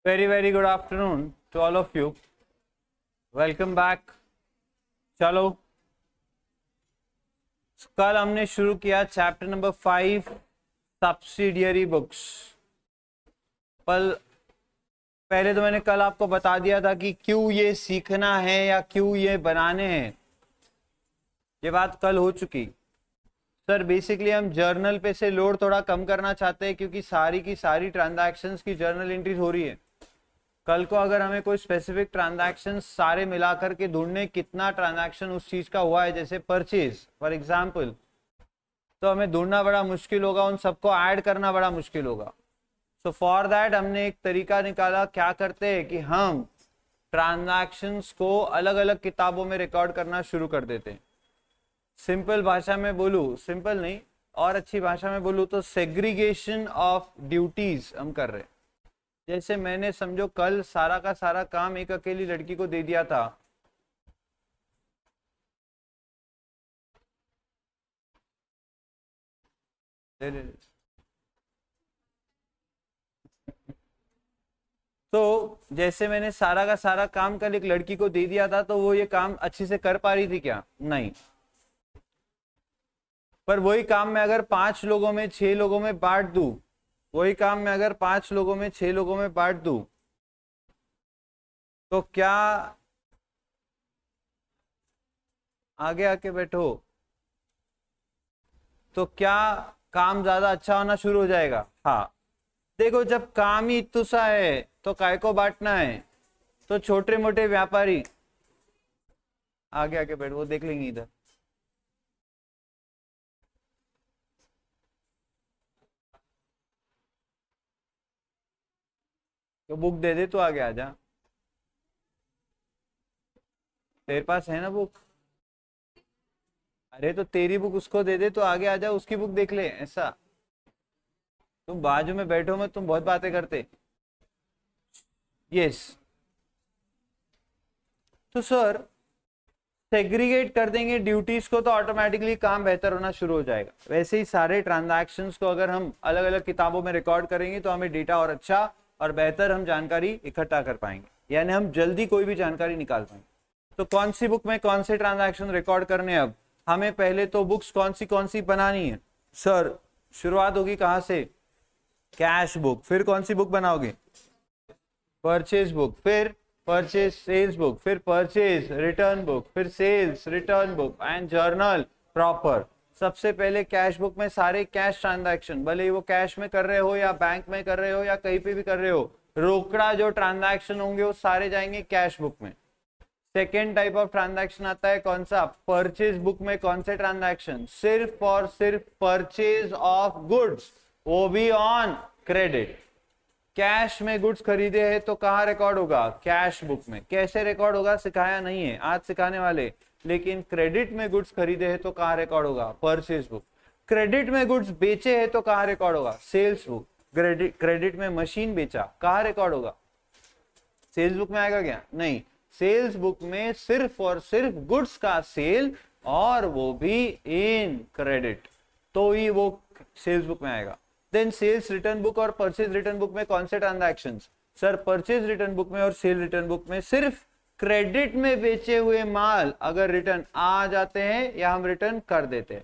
very good afternoon to all of you. Welcome back. चलो कल हमने शुरू किया चैप्टर नंबर 5 सब्सिडियरी बुक्स। पहले तो मैंने कल आपको बता दिया था कि क्यों ये सीखना है या क्यों ये बनाने हैं, ये बात कल हो चुकी। सर बेसिकली हम जर्नल पे से लोड थोड़ा कम करना चाहते हैं क्योंकि सारी की सारी ट्रांजैक्शंस की जर्नल एंट्रीज हो रही है। कल को अगर हमें कोई स्पेसिफिक ट्रांजैक्शन सारे मिलाकर के ढूंढने कितना ट्रांजैक्शन उस चीज का हुआ है, जैसे परचेज फॉर एग्जांपल, तो हमें ढूंढना बड़ा मुश्किल होगा, उन सबको ऐड करना बड़ा मुश्किल होगा। सो फॉर दैट हमने एक तरीका निकाला। क्या करते हैं कि हम ट्रांजैक्शंस को अलग अलग किताबों में रिकॉर्ड करना शुरू कर देते हैं। सिंपल भाषा में बोलूं, सिंपल नहीं और अच्छी भाषा में बोलूं तो सेग्रीगेशन ऑफ ड्यूटीज हम कर रहे हैं। जैसे मैंने समझो कल सारा का सारा काम एक अकेली लड़की को दे दिया था, तो जैसे मैंने सारा का सारा काम कल एक लड़की को दे दिया था, तो वो ये काम अच्छे से कर पा रही थी क्या? नहीं। पर वही काम मैं अगर 5 लोगों में 6 लोगों में बांट दूं, वही काम मैं अगर 5 लोगों में 6 लोगों में बांट दूं, तो क्या आगे आके बैठो, तो क्या काम ज्यादा अच्छा होना शुरू हो जाएगा? हाँ। देखो जब काम ही इतना सा है तो काय को बांटना है? तो छोटे मोटे व्यापारी आगे आके बैठो, वो देख लेंगे इधर। तो बुक दे दे, तो आगे आ जा, तेरे पास है ना बुक। अरे तो तेरी बुक उसको दे दे, तो आगे आ जा, उसकी बुक देख ले। ऐसा तुम बाजू में बैठो मत, तुम बहुत बातें करते। यस, तो सर सेग्रीगेट कर देंगे ड्यूटीज को तो ऑटोमेटिकली काम बेहतर होना शुरू हो जाएगा। वैसे ही सारे ट्रांजैक्शंस को अगर हम अलग अलग किताबों में रिकॉर्ड करेंगे तो हमें डेटा और अच्छा और बेहतर हम जानकारी इकट्ठा कर पाएंगे, यानी हम जल्दी कोई भी जानकारी निकाल पाएंगे। तो कौन सी बुक में कौन से ट्रांजैक्शन रिकॉर्ड करने, अब हमें पहले तो बुक्स कौन सी बनानी है। सर शुरुआत होगी कहां से? Cash book. फिर कौन सी बुक बनाओगे? Purchase book. फिर परचेज सेल्स बुक, फिर परचेज रिटर्न बुक, फिर sales return book and journal proper. सबसे पहले कैश बुक में सारे कैश ट्रांजैक्शन, भले ही वो कैश में कर रहे हो या बैंक में कर रहे हो या कहीं पे भी कर रहे हो, रोकड़ा जो ट्रांजैक्शन होंगे वो सारे जाएंगे कैश बुक में। सेकेंड टाइप ऑफ ट्रांजैक्शन आता है कौन सा? परचेज बुक में कौन से ट्रांजैक्शन? सिर्फ और सिर्फ परचेज ऑफ गुड्स, वो भी ऑन क्रेडिट। कैश में गुड्स खरीदे हैं तो कहाँ रिकॉर्ड होगा? कैश बुक में। कैसे रिकॉर्ड होगा सिखाया नहीं है, आज सिखाने वाले। लेकिन क्रेडिट में गुड्स खरीदे हैं तो कहाँ रिकॉर्ड होगा? Purchase book. क्रेडिट में गुड्स बेचे हैं तो कहाँ रिकॉर्ड होगा? Sales book. क्रेडिट में मशीन बेचा, कहाँ रिकॉर्ड होगा? सेल्स बुक में आएगा क्या? नहीं, सेल्स बुक में सिर्फ और सिर्फ गुड्स का सेल, और वो भी इन क्रेडिट, तो ही वो सेल्स बुक में आएगा। देन सेल्स रिटर्न बुक और परचेज रिटर्न बुक में कौन से transactions? Sir purchase return book में और सेल रिटर्न बुक में सिर्फ क्रेडिट में बेचे हुए माल अगर रिटर्न आ जाते हैं या हम रिटर्न कर देते हैं।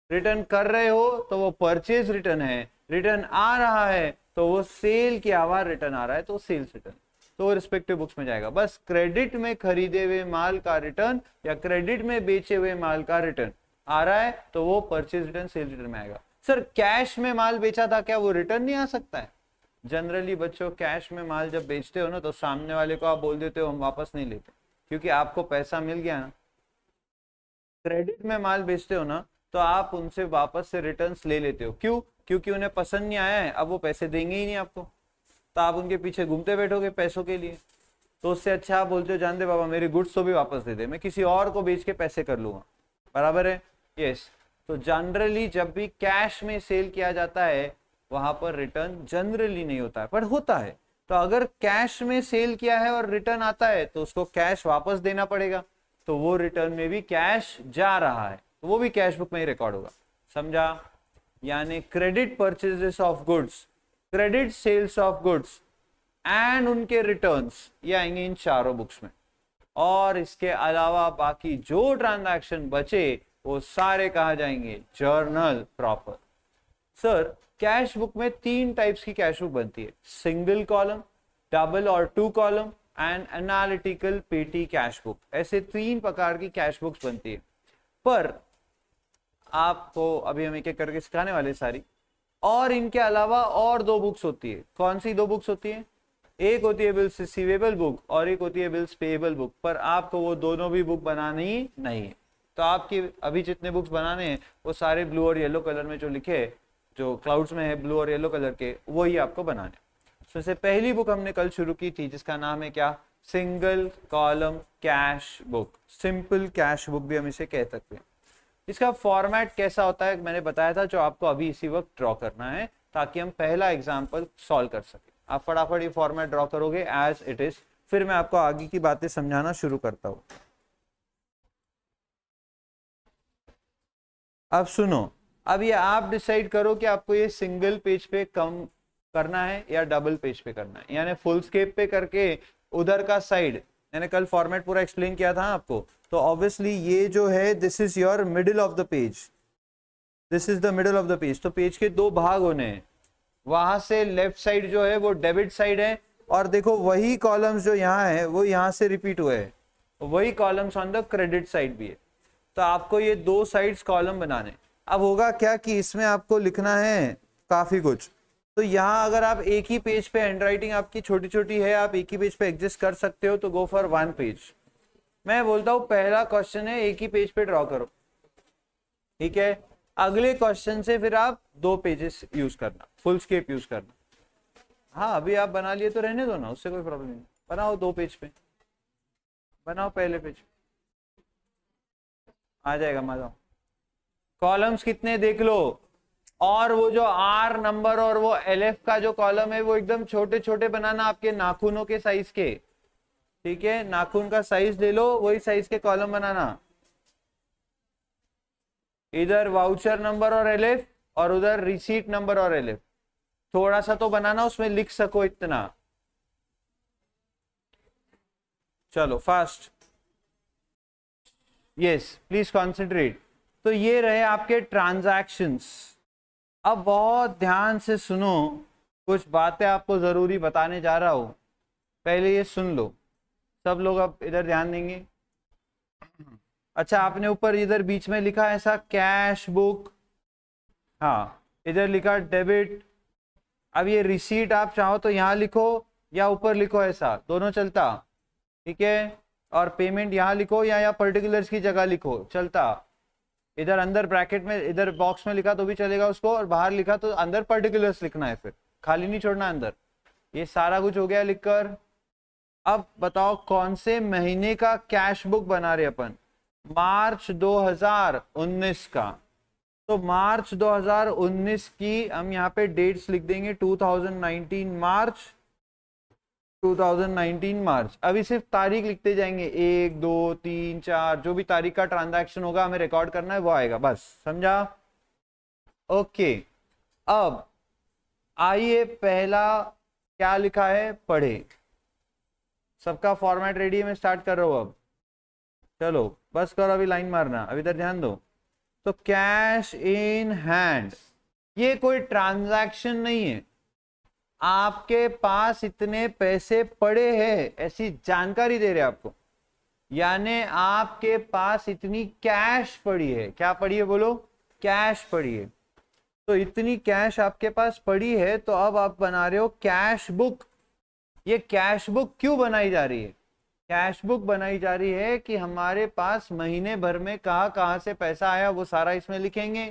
रिटर्न कर रहे हो तो वो परचेज रिटर्न है, रिटर्न आ रहा है तो वो सेल की आवाज रिटर्न आ रहा है तो सेल्स रिटर्न, तो वो रिस्पेक्टिव बुक्स में जाएगा। बस क्रेडिट में खरीदे हुए माल का रिटर्न या क्रेडिट में बेचे हुए माल का रिटर्न आ रहा है तो वो परचेज रिटर्न सेल रिटर्न में आएगा। सर कैश में माल बेचा था, क्या वो रिटर्न नहीं आ सकता है? जनरली बच्चों कैश में माल जब बेचते हो ना तो सामने वाले को आप बोल देते हो हम वापस नहीं लेते, क्योंकि आपको पैसा मिल गया ना। क्रेडिट में माल बेचते हो ना तो आप उनसे वापस से रिटर्न्स ले लेते हो। क्यों? क्योंकि उन्हें पसंद नहीं आया है, अब वो पैसे देंगे ही नहीं आपको, तो आप उनके पीछे घूमते बैठोगे पैसों के लिए। तो उससे अच्छा आप बोलते हो जान दे बाबा मेरे गुड्स तो भी वापस दे दे, मैं किसी और को बेच के पैसे कर लूंगा। बराबर है? यस। तो जनरली जब भी कैश में सेल किया जाता है वहां पर रिटर्न जनरली नहीं होता है, पर होता है। तो अगर कैश में सेल किया है और रिटर्न आता है तो उसको कैश वापस देना पड़ेगा, तो वो रिटर्न में भी कैश जा रहा है, तो वो भी कैश बुक में ही रिकॉर्ड होगा। समझा? यानी credit purchases of goods, credit sales of goods and उनके रिटर्न्स, ये आएंगे इन चारों बुक्स में। और इसके अलावा बाकी जो ट्रांजैक्शन बचे वो सारे कहा जाएंगे journal proper. Sir cash book में 3 टाइप्स की कैश बुक बनती है, सिंगल कॉलम, डबल और 2 कॉलम एंड एनालिटिकल पेटी कैश बुक। ऐसे 3 प्रकार की कैश बुक्स बनती है। पर आपको अभी हम एक एक करके सिखाने वाले सारी। और इनके अलावा और 2 बुक्स होती है। कौन सी 2 बुक्स होती है? एक होती है बिल्स रिसीवेबल बुक और एक होती है बिल्स पेएबल बुक। पर आपको वो दोनों भी बुक बनानी नहीं है। तो आपकी अभी जितने बुक्स बनाने हैं वो सारे ब्लू और येलो कलर में जो लिखे, जो क्लाउड्स में है ब्लू और येलो कलर के, वही आपको बनाने। सबसे पहली बुक हमने कल शुरू की थी जिसका नाम है क्या? Single column cash book, simple cash book भी हम इसे कह सकते हैं। इसका फॉर्मेट कैसा होता है मैंने बताया था, जो आपको अभी इसी वक्त ड्रॉ करना है ताकि हम पहला एग्जाम्पल सॉल्व कर सके। आप फटाफट ये फॉर्मेट ड्रॉ करोगे एज इट इज, फिर मैं आपको आगे की बातें समझाना शुरू करता हूं। अब सुनो, अब ये आप डिसाइड करो कि आपको ये सिंगल पेज पे कम करना है या डबल पेज पे करना है, यानी फुल स्केप पे करके उधर का साइड। मैंने कल फॉर्मेट पूरा एक्सप्लेन किया था आपको। तो ऑब्वियसली ये जो है this is your middle of the page, this is the middle of the page. तो पेज के 2 भाग होने हैं। वहां से लेफ्ट साइड जो है वो डेबिट साइड है, और देखो वही कॉलम्स जो यहाँ है वो यहाँ से रिपीट हुए हैं, वही columns on the credit side भी है। तो आपको ये 2 साइड्स कॉलम बनाने। अब होगा क्या कि इसमें आपको लिखना है काफी कुछ। तो यहाँ अगर आप एक ही पेज पे, हैंडराइटिंग आपकी छोटी छोटी है, आप एक ही पेज पे एडजस्ट कर सकते हो, तो गो फॉर 1 पेज। मैं बोलता हूँ पहला क्वेश्चन है एक ही पेज पे ड्रॉ करो, ठीक है। अगले क्वेश्चन से फिर आप 2 पेजेस यूज करना, फुल स्केप यूज करना। हाँ अभी आप बना लिए तो रहने दो ना, उससे कोई प्रॉब्लम नहीं। बनाओ 2 पेज पे, बनाओ पहले पेज, आ जाएगा मजा। कॉलम्स कितने देख लो, और वो जो आर नंबर और वो एलएफ का जो कॉलम है वो एकदम छोटे छोटे बनाना, आपके नाखूनों के साइज के, ठीक है। नाखून का साइज ले लो, वही साइज के कॉलम बनाना। इधर वाउचर नंबर और एलएफ और उधर रिसीट नंबर और एलएफ। थोड़ा सा तो बनाना, उसमें लिख सको इतना। चलो फास्ट, यस प्लीज कॉन्सेंट्रेट। तो ये रहे आपके ट्रांजैक्शंस। अब बहुत ध्यान से सुनो, कुछ बातें आपको जरूरी बताने जा रहा हूं, पहले ये सुन लो सब लोग। अब इधर ध्यान देंगे। अच्छा आपने ऊपर इधर बीच में लिखा ऐसा कैश बुक, हाँ इधर लिखा डेबिट। अब ये रिसीट आप चाहो तो यहाँ लिखो या ऊपर लिखो, ऐसा दोनों चलता, ठीक है। और पेमेंट यहाँ लिखो या यहाँ पर्टिकुलर्स की जगह लिखो, चलता। इधर अंदर ब्रैकेट में, इधर बॉक्स में लिखा तो भी चलेगा उसको, और बाहर लिखा तो अंदर पर्टिकुलर्स लिखना है, फिर खाली नहीं छोड़ना अंदर। ये सारा कुछ हो गया लिखकर। अब बताओ कौन से महीने का कैश बुक बना रहे अपन? मार्च 2019 का। तो मार्च 2019 की हम यहाँ पे डेट्स लिख देंगे, 2019 मार्च, 2019 मार्च। अभी सिर्फ तारीख लिखते जाएंगे, 1 2 3 4, जो भी तारीख का ट्रांजैक्शन होगा हमें रिकॉर्ड करना है वो आएगा, बस समझा? ओके। अब आइए पहला क्या लिखा है पढ़े। सबका फॉर्मेट रेडी है, मैं स्टार्ट कर रहा हूं अब। चलो बस करो, अभी लाइन मारना, अभी इधर ध्यान दो। तो कैश इन हैंड, ये कोई ट्रांजैक्शन नहीं है, आपके पास इतने पैसे पड़े हैं ऐसी जानकारी दे रहे आपको। यानी आपके पास इतनी कैश पड़ी है। क्या पड़ी है बोलो? कैश पड़ी है। तो इतनी कैश आपके पास पड़ी है, तो अब आप बना रहे हो कैश बुक। ये कैश बुक क्यों बनाई जा रही है? कैश बुक बनाई जा रही है कि हमारे पास महीने भर में कहाँ कहाँ से पैसा आया वो सारा इसमें लिखेंगे,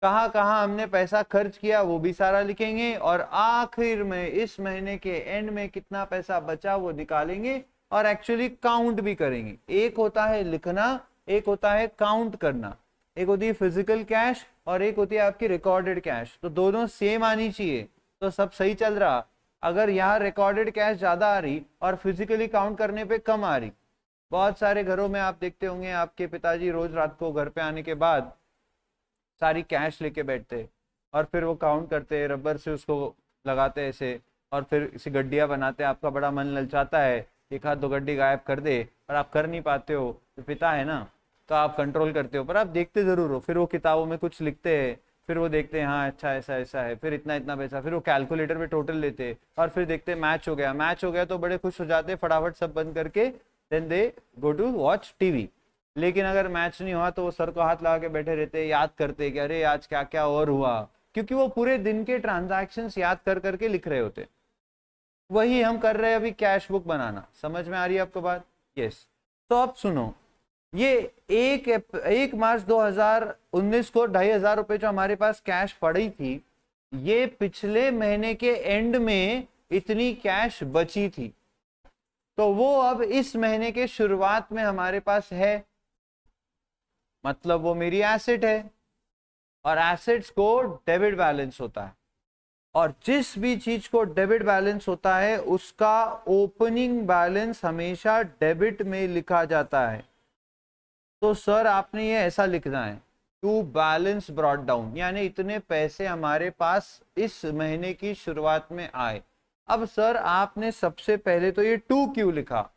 कहाँ कहाँ हमने पैसा खर्च किया वो भी सारा लिखेंगे, और आखिर में इस महीने के एंड में कितना पैसा बचा वो निकालेंगे और एक्चुअली काउंट भी करेंगे। एक होता है लिखना, एक होता है काउंट करना। एक होती है फिजिकल कैश और एक होती है आपकी रिकॉर्डेड कैश। तो दोनों सेम आनी चाहिए तो सब सही चल रहा। अगर यहाँ रिकॉर्डेड कैश ज्यादा आ रही और फिजिकली काउंट करने पे कम आ रही, बहुत सारे घरों में आप देखते होंगे आपके पिताजी रोज रात को घर पे आने के बाद सारी कैश लेके बैठते और फिर वो काउंट करते, रबर से उसको लगाते ऐसे, और फिर इसे गड्डियाँ बनाते हैं, आपका बड़ा मन ललचाता है एक हाथ 2 गड्डी गायब कर दे, पर आप कर नहीं पाते हो, तो पिता है ना, तो आप कंट्रोल करते हो, पर आप देखते जरूर हो। फिर वो किताबों में कुछ लिखते हैं, फिर वो देखते हैं हाँ अच्छा ऐसा ऐसा है, फिर इतना इतना पैसा, फिर वो कैलकुलेटर पे टोटल लेते हैं, और फिर देखते हैं मैच हो गया, मैच हो गया तो बड़े खुश हो जाते हैं, फटाफट सब बंद करके then they go to watch TV. लेकिन अगर मैच नहीं हुआ तो वो सर को हाथ लगा के बैठे रहते हैं, याद करते कि अरे आज क्या क्या और हुआ, क्योंकि वो पूरे दिन के ट्रांजैक्शंस याद कर करके लिख रहे होते। वही हम कर रहे हैं अभी, कैश बुक बनाना। समझ में आ रही है आपको बात? यस। तो अब सुनो, ये 1 मार्च 2019 को 2500 रुपए जो हमारे पास कैश पड़ी थी, ये पिछले महीने के एंड में इतनी कैश बची थी, तो वो अब इस महीने के शुरुआत में हमारे पास है, मतलब वो मेरी एसेट है। और एसेट्स को डेबिट बैलेंस होता है, और जिस भी चीज को डेबिट बैलेंस होता है उसका ओपनिंग बैलेंस हमेशा डेबिट में लिखा जाता है। तो सर आपने ये ऐसा लिखना है, टू बैलेंस ब्रॉट डाउन, यानी इतने पैसे हमारे पास इस महीने की शुरुआत में आए। अब सर आपने सबसे पहले तो ये टू क्यों लिखा,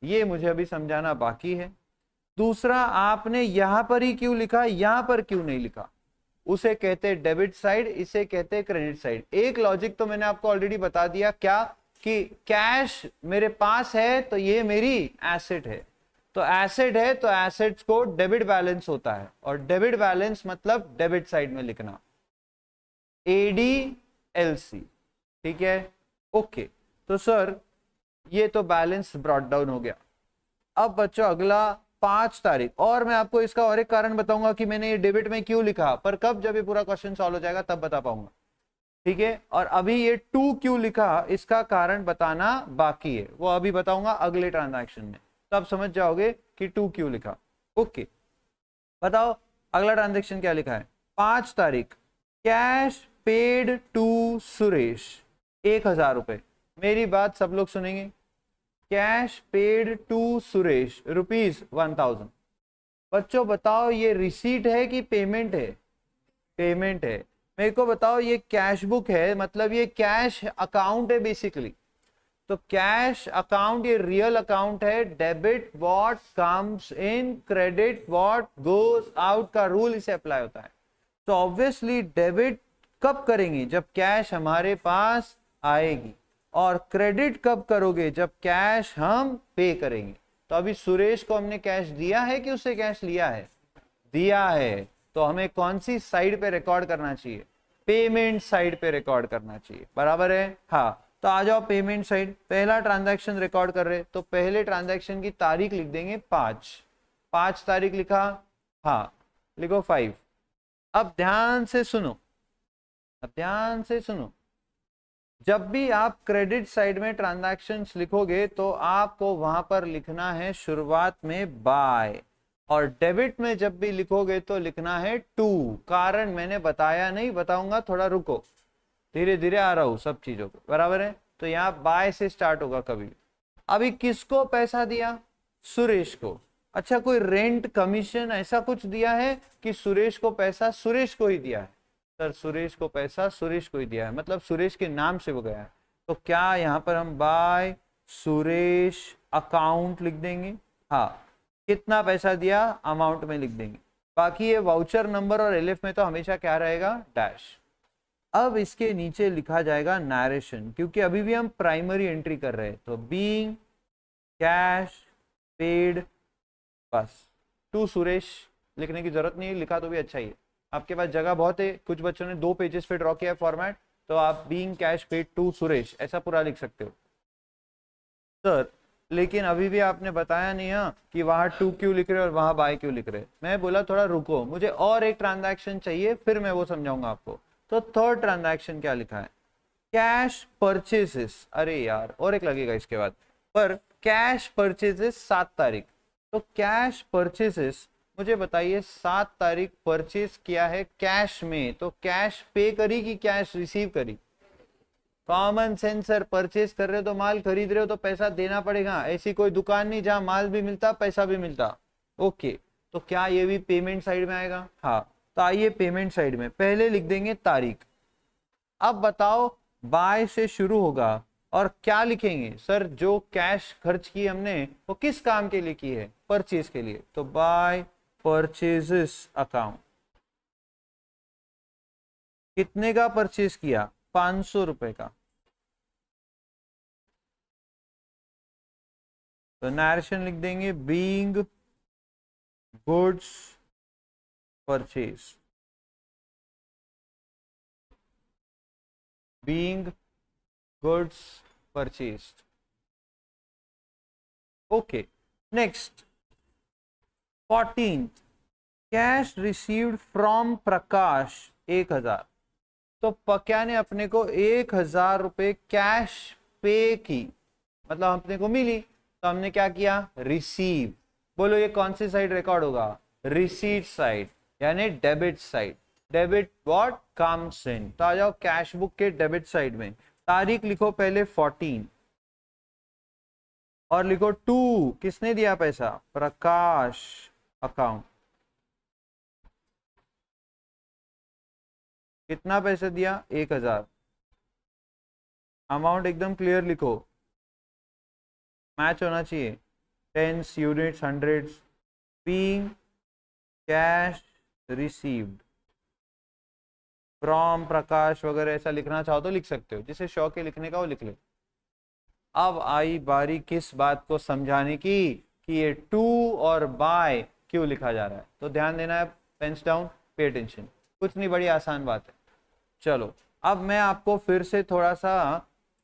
ये मुझे अभी समझाना बाकी है। दूसरा, आपने यहां पर ही क्यों लिखा, यहां पर क्यों नहीं लिखा? उसे कहते हैं डेबिट साइड, इसे कहते हैं क्रेडिट साइड। एक लॉजिक तो मैंने आपको ऑलरेडी बता दिया, क्या कि कैश मेरे पास है तो ये मेरी एसेट है, तो एसेट है तो एसेट्स को डेबिट बैलेंस होता है, और डेबिट बैलेंस मतलब डेबिट साइड में लिखना, ADLC। ठीक है, ओके। तो सर ये तो बैलेंस ब्रॉट डाउन हो गया। अब बच्चों अगला 5 तारीख, और मैं आपको इसका और एक कारण बताऊंगा कि मैंने ये डेबिट में क्यों लिखा, पर कब, जब ये पूरा क्वेश्चन सॉल्व हो जाएगा तब बता पाऊंगा। ठीक है, और अभी ये 2 क्यों लिखा इसका कारण बताना बाकी है, वो अभी बताऊंगा अगले ट्रांजैक्शन में, तब समझ जाओगे कि 2 क्यों लिखा। ओके, बताओ अगला ट्रांजैक्शन क्या लिखा है। 5 तारीख, कैश पेड टू सुरेश 1000 रुपए। मेरी बात सब लोग सुनेंगे। Cash paid to Suresh ₹1000। बच्चों बताओ ये रिसीट है कि पेमेंट है? पेमेंट है। मेरे को बताओ ये कैश बुक है, मतलब ये कैश अकाउंट है बेसिकली। तो कैश अकाउंट ये रियल अकाउंट है, debit what comes in, credit what goes out का रूल इसे अप्लाई होता है। तो ऑब्वियसली डेबिट कब करेंगे, जब कैश हमारे पास आएगी, और क्रेडिट कब करोगे, जब कैश हम पे करेंगे। तो अभी सुरेश को हमने कैश दिया है कि उससे कैश लिया है? दिया है, तो हमें कौन सी साइड पे रिकॉर्ड करना चाहिए? पेमेंट साइड पे रिकॉर्ड करना चाहिए, बराबर है? हाँ, तो आ जाओ पेमेंट साइड। पहला ट्रांजैक्शन रिकॉर्ड कर रहे, तो पहले ट्रांजैक्शन की तारीख लिख देंगे 5 तारीख लिखा, हाँ लिखो 5। अब ध्यान से सुनो, अब ध्यान से सुनो, जब भी आप क्रेडिट साइड में ट्रांजैक्शंस लिखोगे तो आपको वहां पर लिखना है शुरुआत में बाय, और डेबिट में जब भी लिखोगे तो लिखना है टू। कारण मैंने बताया नहीं, बताऊंगा, थोड़ा रुको, धीरे धीरे आ रहा हूं सब चीजों को, बराबर है? तो यहाँ बाय से स्टार्ट होगा कभी। अभी किसको पैसा दिया? सुरेश को। अच्छा, कोई रेंट कमीशन ऐसा कुछ दिया है कि सुरेश को पैसा सुरेश को ही दिया है? सर सुरेश को पैसा सुरेश को ही दिया है, मतलब सुरेश के नाम से वो गया है। तो क्या यहाँ पर हम बाय सुरेश अकाउंट लिख देंगे? हाँ, कितना पैसा दिया अमाउंट में लिख देंगे। बाकी ये वाउचर नंबर और एलएफ में तो हमेशा क्या रहेगा? डैश। अब इसके नीचे लिखा जाएगा नरेशन, क्योंकि अभी भी हम प्राइमरी एंट्री कर रहे हैं। तो बीइंग कैश पेड, बस टू सुरेश लिखने की जरूरत नहीं है, लिखा तो भी अच्छा ही है, आपके पास जगह बहुत है। कुछ बच्चों ने 2 पेजेस पे ड्रॉ किया है फॉर्मेट, तो आप being cash paid to Suresh ऐसा पूरा लिख सकते हो। सर लेकिन अभी भी आपने बताया नहीं है कि वहां 2 क्यों लिख रहे और वहां बाय क्यों लिख रहे। मैं बोला थोड़ा रुको, मुझे और एक ट्रांजैक्शन चाहिए, फिर मैं वो समझाऊंगा आपको। तो थर्ड ट्रांजैक्शन क्या लिखा है? Cash purchases. अरे यार और एक लगेगा इसके बाद, पर कैश परचेसेस 7 तारीख। तो कैश परचेसेस मुझे बताइए 7 तारीख परचेस किया है कैश में, तो कैश पे करी कि कैश रिसीव करी? कॉमन सेंसर, परचेस कर रहे हो तो माल खरीद रहे हो तो पैसा देना पड़ेगा। ऐसी कोई दुकान नहीं जहां माल भी मिलता पैसा भी मिलता। ओके, तो क्या ये भी पेमेंट साइड में आएगा? हाँ, तो आइए पेमेंट साइड में पहले लिख देंगे तारीख। अब बताओ बाय से शुरू होगा और क्या लिखेंगे सर, जो कैश खर्च की हमने वो किस काम के लिए की है, परचेज के लिए, तो बाय परचेजेस अकाउंट। कितने का परचेज किया, 500 रुपए का। तो नरेशन लिख देंगे being goods purchase, being goods purchased. Okay, next 14th, cash received from Prakash 1000। तो पक्या ने अपने को 1000 रुपए कैश पे की, मतलब अपने को मिली, तो हमने क्या किया, रिसीव। बोलो ये कौन सी साइड रिकॉर्ड होगा, रिसीट साइड, यानी debit side. Debit what comes इन, तो आ जाओ कैश बुक के डेबिट साइड में। तारीख लिखो पहले 14 और लिखो 2, किसने दिया पैसा, प्रकाश अकाउंट। कितना पैसा दिया, 1000। अमाउंट एकदम क्लियर लिखो, मैच होना चाहिए, tens, units, hundreds. Being cash received from Prakash वगैरह ऐसा लिखना चाहो तो लिख सकते हो, जिसे शौक है लिखने का वो लिख ले। अब आई बारी किस बात को समझाने की कि ये टू और बाय क्यों लिखा जा रहा है। तो ध्यान देना है, पेन्स डाउन, पे अटेंशन, कुछ नहीं, बड़ी आसान बात है। चलो अब मैं आपको फिर से थोड़ा सा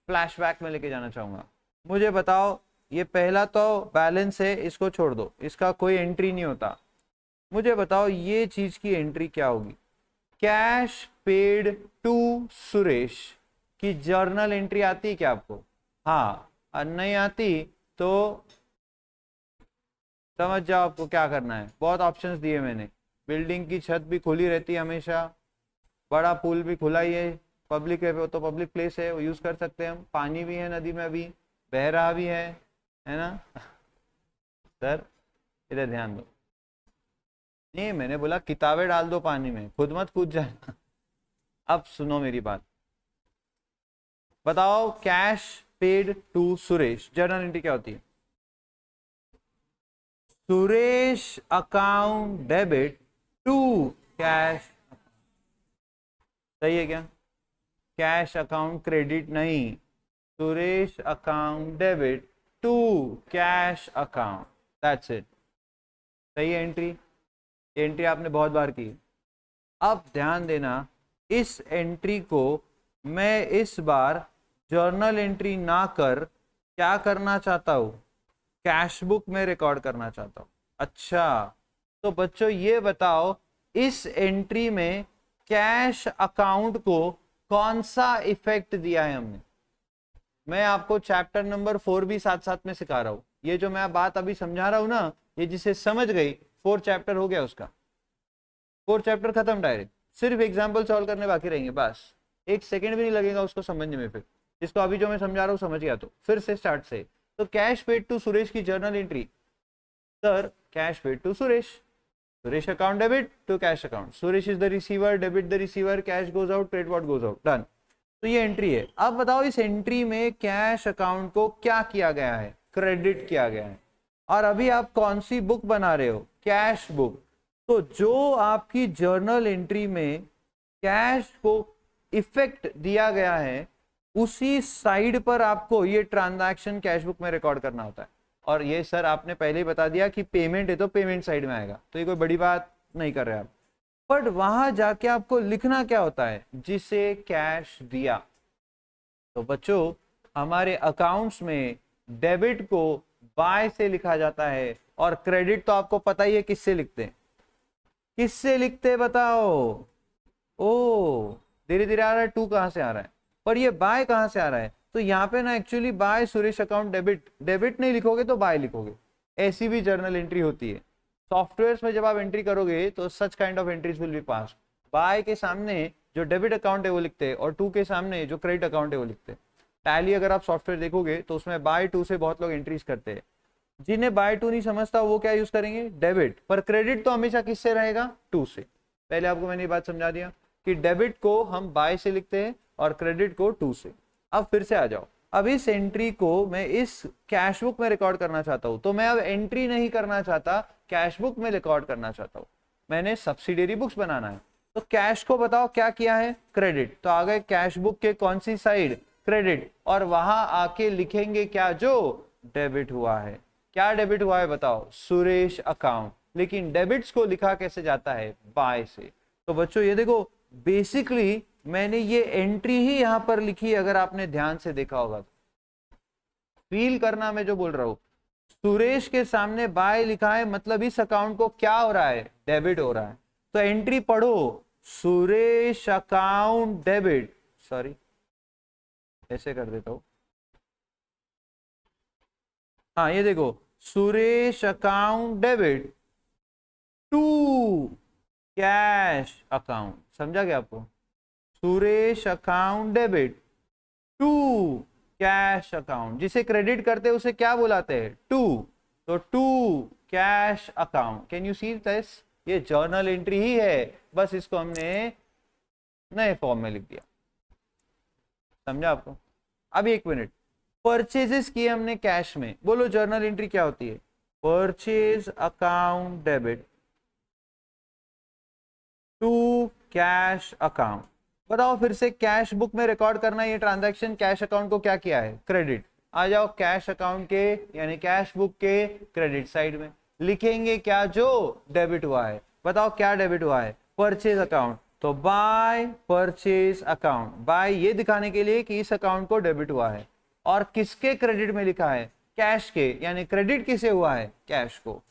फ्लैशबैक में लेके जाना चाहूंगा। मुझे बताओ, ये पहला तो बैलेंस है, इसको छोड़ दो, इसका कोई एंट्री नहीं होता। मुझे बताओ ये चीज की एंट्री क्या होगी, कैश पेड टू सुरेश की जर्नल एंट्री आती है क्या आपको? हाँ, और नहीं आती तो समझ जाओ आपको क्या करना है। बहुत ऑप्शंस दिए मैंने, बिल्डिंग की छत भी खुली रहती है हमेशा, बड़ा पुल भी खुला ही है, पब्लिक है तो पब्लिक प्लेस है, वो यूज कर सकते हैं हम, पानी भी है नदी में, अभी बह रहा भी है ना सर, इधर ध्यान दो। नहीं, मैंने बोला किताबें डाल दो पानी में, खुद मत कूद जाना। अब सुनो मेरी बात, बताओ cash paid to Suresh, journal entry क्या होती है? Suresh account debit to cash, सही है क्या? कैश अकाउंट क्रेडिट नहीं, Suresh account debit to cash account, that's it. सही है एंट्री, एंट्री आपने बहुत बार की। अब ध्यान देना, इस एंट्री को मैं इस बार जर्नल एंट्री ना कर क्या करना चाहता हूं, कैश बुक में रिकॉर्ड करना चाहता हूं। अच्छा, तो बच्चों ये बताओ इस एंट्री में कैश अकाउंट को कौन सा इफेक्ट दिया है हमने? मैं आपको चैप्टर नंबर 4 भी साथ साथ में सिखा रहा हूं। ये जो मैं बात अभी समझा रहा हूं ना, ये जिसे समझ गई 4 चैप्टर हो गया उसका, 4 चैप्टर खत्म डायरेक्ट, सिर्फ एग्जाम्पल सॉल्व करने बाकी रहेंगे, बस 1 सेकेंड भी नहीं लगेगा उसको समझने में। फिर इसको अभी जो मैं समझा रहा हूँ समझ गया तो फिर से स्टार्ट से। तो कैश पेड टू सुरेश की journal entry, sir cash paid to Suresh, Suresh account debit to cash account, Suresh is the receiver, debit the receiver, cash goes out, credit what goes out, done. तो ये एंट्री है। अब बताओ इस एंट्री में कैश अकाउंट को क्या किया गया है, क्रेडिट किया गया है। और अभी आप कौन सी बुक बना रहे हो, कैश बुक। तो जो आपकी जर्नल एंट्री में कैश को इफेक्ट दिया गया है, उसी साइड पर आपको ये ट्रांजैक्शन कैश बुक में रिकॉर्ड करना होता है। और ये सर आपने पहले ही बता दिया कि पेमेंट है तो पेमेंट साइड में आएगा, तो ये कोई बड़ी बात नहीं कर रहे आप। बट वहां जाके आपको लिखना क्या होता है, जिसे कैश दिया। तो बच्चों हमारे अकाउंट्स में डेबिट को बाय से लिखा जाता है, और क्रेडिट तो आपको पता ही है किससे लिखते हैं, किससे लिखते बताओ? ओ धीरे धीरे आ रहा है, टू कहां से आ रहा है, पर ये बाय कहां से आ रहा है? तो यहाँ पे ना actually by Suresh account debit, debit नहीं लिखोगे तो बाय लिखोगे, ऐसी भी जर्नल एंट्री होती है। सॉफ्टवेयर्स में जब आप एंट्री करोगे तो such kind of entries will be pass. By के सामने जो डेबिट अकाउंट है वो लिखते हैं, और टू के सामने जो क्रेडिट अकाउंट है वो लिखते हैं। टैली अगर आप सॉफ्टवेयर देखोगे तो उसमें बाय टू से बहुत लोग एंट्रीज करते हैं। जिन्हें बाय टू नहीं समझता वो क्या यूज करेंगे, डेबिट, पर क्रेडिट तो हमेशा किससे रहेगा, टू से। पहले आपको मैंने ये बात समझा दिया कि डेबिट को हम बाय से लिखते हैं और क्रेडिट को 2 से। अब फिर से आ जाओ, अब इस एंट्री को मैं इस कैश बुक में रिकॉर्ड करना चाहता हूं, तो मैं अब एंट्री नहीं करना चाहता, कैश बुक में रिकॉर्ड करना चाहता हूं। मैंने सब्सिडियरी बुक्स बनाना है, तो कैश को बताओ क्या किया है, क्रेडिट, तो आ गए कैश बुक के कौन सी साइड, क्रेडिट, और वहां आके लिखेंगे क्या, जो डेबिट हुआ है। क्या डेबिट हुआ है बताओ, सुरेश अकाउंट। लेकिन डेबिट्स को लिखा कैसे जाता है, बाय से। तो बच्चों ये देखो, बेसिकली मैंने ये एंट्री ही यहां पर लिखी, अगर आपने ध्यान से देखा होगा तो। फील करना मैं जो बोल रहा हूं, सुरेश के सामने बाय लिखा है, मतलब इस अकाउंट को क्या हो रहा है, डेबिट हो रहा है। तो एंट्री पढ़ो, सुरेश अकाउंट डेबिट, सॉरी ऐसे कर देता हूं, हाँ ये देखो, Suresh account debit to cash account, समझा क्या आपको, Suresh account debit to cash account, जिसे क्रेडिट करते हैं उसे क्या बुलाते हैं, टू, तो to cash account. Can you see this, ये जर्नल एंट्री ही है, बस इसको हमने नए फॉर्म में लिख दिया, समझा आपको। अब एक मिनट, परचेजेस किए हमने कैश में, बोलो जर्नल एंट्री क्या होती है, purchase account debit to cash account. बताओ फिर से, कैश बुक में रिकॉर्ड करना ये ट्रांजैक्शन, कैश अकाउंट को क्या किया है, क्रेडिट। आ जाओ कैश अकाउंट के यानी कैश बुक के क्रेडिट साइड में लिखेंगे क्या, जो डेबिट हुआ है। बताओ क्या डेबिट हुआ है, परचेज अकाउंट, तो बाय परचेज अकाउंट, बाय ये दिखाने के लिए कि इस अकाउंट को डेबिट हुआ है। और किसके क्रेडिट में लिखा है, कैश के, यानी क्रेडिट किसे हुआ है, कैश को।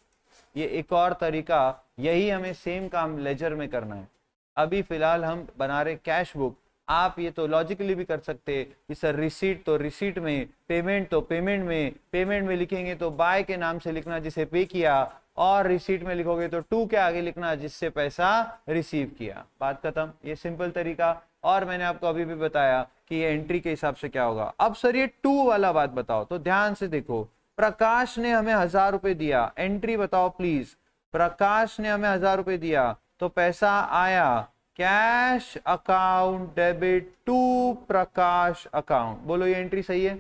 ये एक और तरीका, यही हमें सेम काम लेजर में करना है। अभी फिलहाल हम बना रहे कैश बुक, आप ये तो लॉजिकली भी कर सकते हैं कि सर रिसीट तो रिसीट में, पेमेंट तो पेमेंट में, पेमेंट में लिखेंगे तो बाय के नाम से लिखना जिसे पे किया, और रिसीट में लिखोगे तो टू के आगे लिखना जिससे पैसा रिसीव किया, बात खत्म। ये सिंपल तरीका, और मैंने आपको अभी भी बताया कि ये एंट्री के हिसाब से क्या होगा। अब सर ये टू वाला बात बताओ, तो ध्यान से देखो, प्रकाश ने हमें 1000 रुपए दिया, एंट्री बताओ प्लीज, प्रकाश ने हमें 1000 रुपए दिया, तो पैसा आया cash account debit to Prakash account, बोलो ये एंट्री सही है,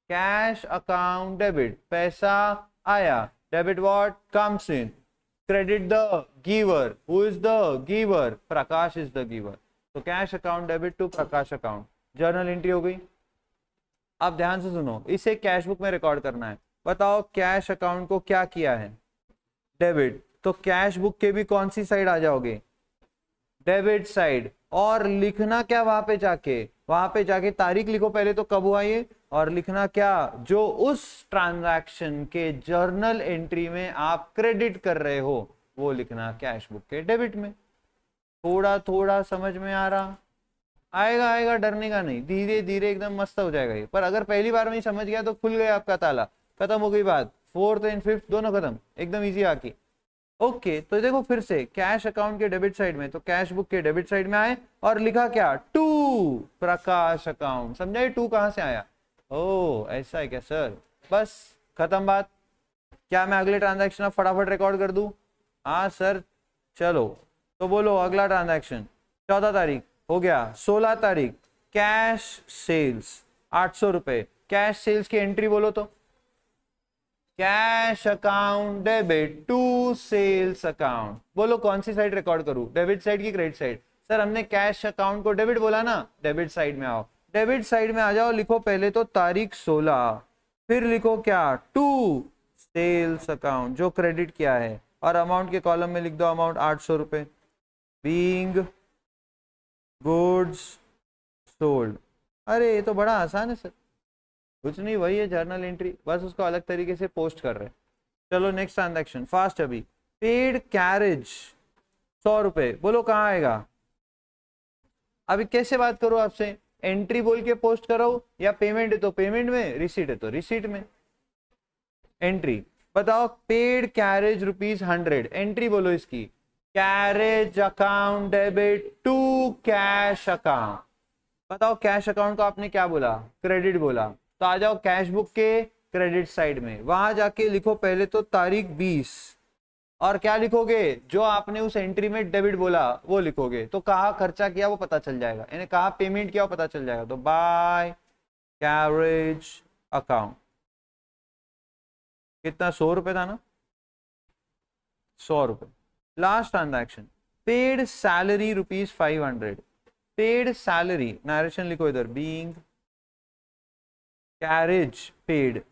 कैश अकाउंट डेबिट, पैसा आया, debit what comes in, credit the giver, who is the giver, Prakash is the giver, तो cash account debit to Prakash account, journal entry हो गई। अब ध्यान से सुनो, इसे कैश बुक में रिकॉर्ड करना है। बताओ कैश अकाउंट को क्या किया है, डेबिट, तो कैश बुक के भी कौन सी साइड आ जाओगे, डेबिट साइड, और लिखना क्या वहां पे जाके तारीख लिखो पहले, तो कब हुआ ये, और लिखना क्या, जो उस ट्रांजैक्शन के जर्नल एंट्री में आप क्रेडिट कर रहे हो वो लिखना कैश बुक के डेबिट में। थोड़ा थोड़ा समझ में आ रहा, आएगा, डरने का नहीं, धीरे धीरे एकदम मस्त हो जाएगा ये। पर अगर पहली बार में ही समझ गया तो खुल गया आपका ताला, खत्म हो गई बात, 4th एंड 5th दोनों खत्म, एकदम इजी आके। ओके, तो देखो फिर से कैश अकाउंट के डेबिट साइड में, तो कैश बुक के डेबिट साइड में आए और लिखा क्या, टू प्रकाश अकाउंट, समझाइए टू कहां से आया, ओ ऐसा है क्या सर, बस खत्म बात। क्या मैं अगले ट्रांजैक्शन अब फटाफट रिकॉर्ड कर दूं, हाँ सर चलो, तो बोलो अगला ट्रांजैक्शन 14 तारीख हो गया, 16 तारीख कैश सेल्स 800 रुपए, कैश सेल्स की एंट्री बोलो, तो cash account debit to sales account, बोलो कौन सी साइड रिकॉर्ड करूं, डेबिट साइड की क्रेडिट साइड, सर हमने कैश अकाउंट को डेबिट बोला ना, डेबिट साइड में आओ, डेबिट साइड में आ जाओ, लिखो पहले तो तारीख 16, फिर लिखो क्या, टू सेल्स अकाउंट जो क्रेडिट किया है, और अमाउंट के कॉलम में लिख दो अमाउंट 800 रुपए, बीइंग गुड्स सोल्ड। अरे ये तो बड़ा आसान है सर, कुछ नहीं, वही है जर्नल एंट्री, बस उसको अलग तरीके से पोस्ट कर रहे हैं। चलो नेक्स्ट ट्रांजैक्शन फास्ट, अभी पेड कैरेज 100 रुपए, बोलो कहाँ आएगा, अभी कैसे बात करो आपसे, एंट्री बोल के पोस्ट करो, या पेमेंट है तो पेमेंट में, रिसीट है तो रिसीट में। एंट्री बताओ, पेड कैरेज ₹100, एंट्री बोलो इसकी, carriage account debit to cash account. बताओ कैश अकाउंट को आपने क्या बोला, क्रेडिट बोला, तो आ जाओ कैश बुक के क्रेडिट साइड में, वहां जाके लिखो पहले तो तारीख 20, और क्या लिखोगे, जो आपने उस एंट्री में डेबिट बोला वो लिखोगे। तो कहाँ खर्चा किया वो पता चल जाएगा, यानी कहाँ पेमेंट किया वो पता चल जाएगा। तो बाय कैरेज अकाउंट कितना, 100 रुपए था ना, 100 रुपए। Last transaction paid salary ₹500, paid salary narration लिखो इधर, बीइंग कैरेज पेड।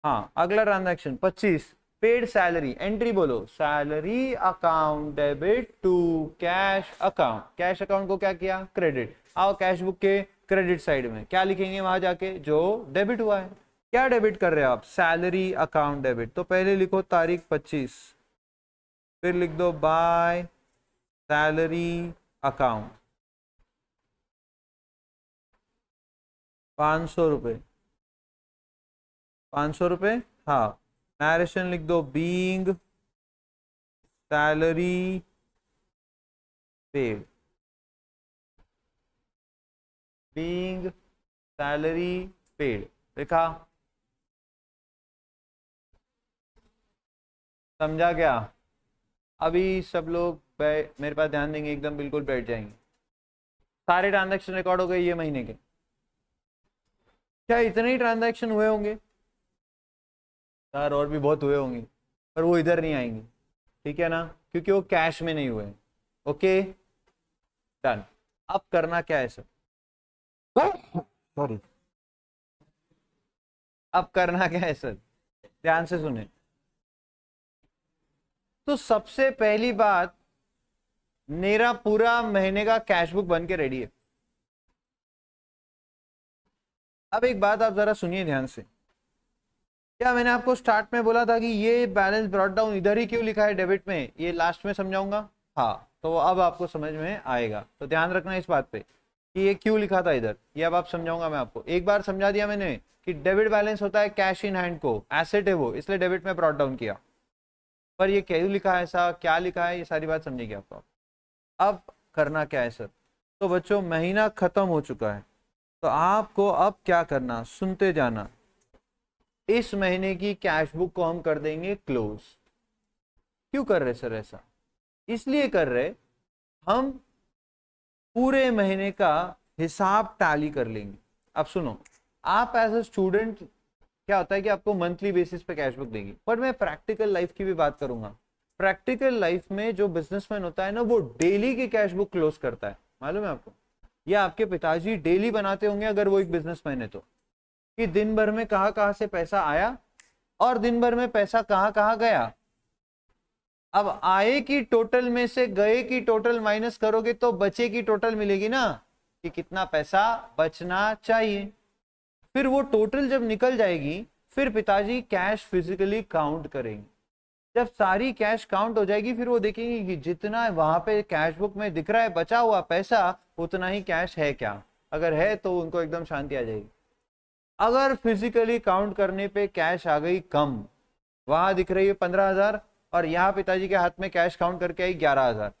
हाँ अगला ट्रांजैक्शन 25 पेड सैलरी, एंट्री बोलो salary account debit to cash account. Cash account को क्या किया, क्रेडिट। आओ कैश बुक के क्रेडिट साइड में क्या लिखेंगे वहां जाके, जो डेबिट हुआ है। क्या डेबिट कर रहे हो आप, सैलरी अकाउंट डेबिट। तो पहले लिखो तारीख 25, फिर लिख दो बाय सैलरी अकाउंट 500 रुपये, 500 रुपये। हाँ नरेशन लिख दो being salary paid, being salary paid लिखा। समझा क्या। अभी सब लोग मेरे पास ध्यान देंगे, एकदम बिल्कुल बैठ जाएंगे। सारे ट्रांजैक्शन रिकॉर्ड हो गए ये महीने के। क्या इतने ही ट्रांजैक्शन हुए होंगे यार, और भी बहुत हुए होंगे, पर वो इधर नहीं आएंगे, ठीक है ना, क्योंकि वो कैश में नहीं हुए। Okay done. अब करना क्या है सर, सॉरी, अब करना क्या है सर, ध्यान से सुने। तो सबसे पहली बात, मेरा पूरा महीने का कैश बुक बन के रेडी है। अब एक बात आप जरा सुनिए ध्यान से। क्या मैंने आपको स्टार्ट में बोला था कि ये बैलेंस ब्रॉट डाउन इधर ही क्यों लिखा है डेबिट में, ये लास्ट में समझाऊंगा। हाँ तो अब आपको समझ में आएगा, तो ध्यान रखना इस बात पे कि ये क्यों लिखा था इधर, ये अब आप समझाऊंगा मैं आपको। एक बार समझा दिया मैंने कि डेबिट बैलेंस होता है कैश इन हैंड को, एसेट है वो, इसलिए डेबिट में ब्रॉट डाउन किया। पर ये क्यों लिखा है ऐसा, क्या लिखा है, ये सारी बात समझेगी आपको। अब करना क्या है सर, तो बच्चों महीना खत्म हो चुका है, तो आपको अब क्या करना, सुनते जाना। इस महीने की कैश बुक को हम कर देंगे क्लोज। क्यों कर रहे सर ऐसा, इसलिए कर रहे हम पूरे महीने का हिसाब टैली कर लेंगे। अब सुनो, आप एज अ स्टूडेंट क्या होता है कि आपको मंथली बेसिस पे कैश बुक देगी, पर मैं प्रैक्टिकल लाइफ की भी बात करूंगा। प्रैक्टिकल लाइफ में जो बिजनेसमैन होता है ना, वो डेली की कैश बुक क्लोज करता है, मालूम है आपको। या आपके पिताजी डेली बनाते होंगे अगर वो एक बिजनेसमैन है तो, कि दिन भर में कहां कहां से पैसा आया और दिन भर में पैसा कहां कहां गया। अब आए की टोटल में से गए की टोटल माइनस करोगे तो बचे की टोटल मिलेगी ना, कि कितना पैसा बचना चाहिए। फिर वो टोटल जब निकल जाएगी, फिर पिताजी कैश फिजिकली काउंट करेंगे। जब सारी कैश काउंट हो जाएगी, फिर वो देखेंगे कि जितना वहां पे कैश बुक में दिख रहा है बचा हुआ पैसा, उतना ही कैश है क्या। अगर है तो उनको एकदम शांति आ जाएगी। अगर फिजिकली काउंट करने पे कैश आ गई कम, वहां दिख रही है 15,000 और यहाँ पिताजी के हाथ में कैश काउंट करके आई 11,000,